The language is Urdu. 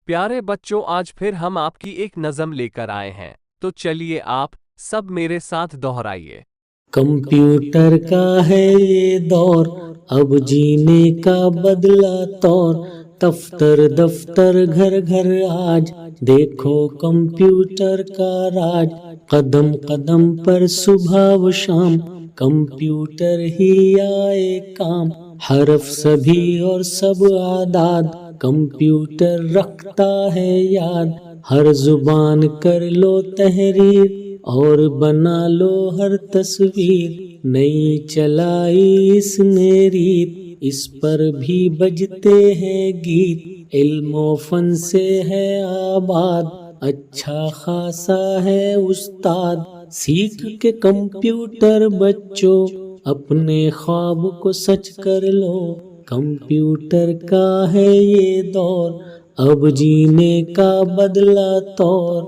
پیارے بچوں، آج پھر ہم آپ کی ایک نظم لے کر آئے ہیں، تو چلیے آپ سب میرے ساتھ دہرائیے۔ کمپیوٹر کا ہے یہ دور، اب جینے کا بدلا طور، دفتر دفتر گھر گھر آج، دیکھو کمپیوٹر کا راج، قدم قدم پر صبح و شام، کمپیوٹر ہی آئے کام، حرف سبھی اور سب اعداد، کمپیوٹر رکھتا ہے یاد، ہر زبان کر لو تحریر اور بنا لو ہر تصویر، نئی چلائی اس نے ریت، اس پر بھی بجتے ہیں گیت، علم و فن سے ہے آباد، اچھا خاصا ہے استاد، سیکھ کے کمپیوٹر بچوں اپنے خواب کو سچ کر لو، کمپیوٹر کا ہے یہ دور، اب جینے کا بدلا طور۔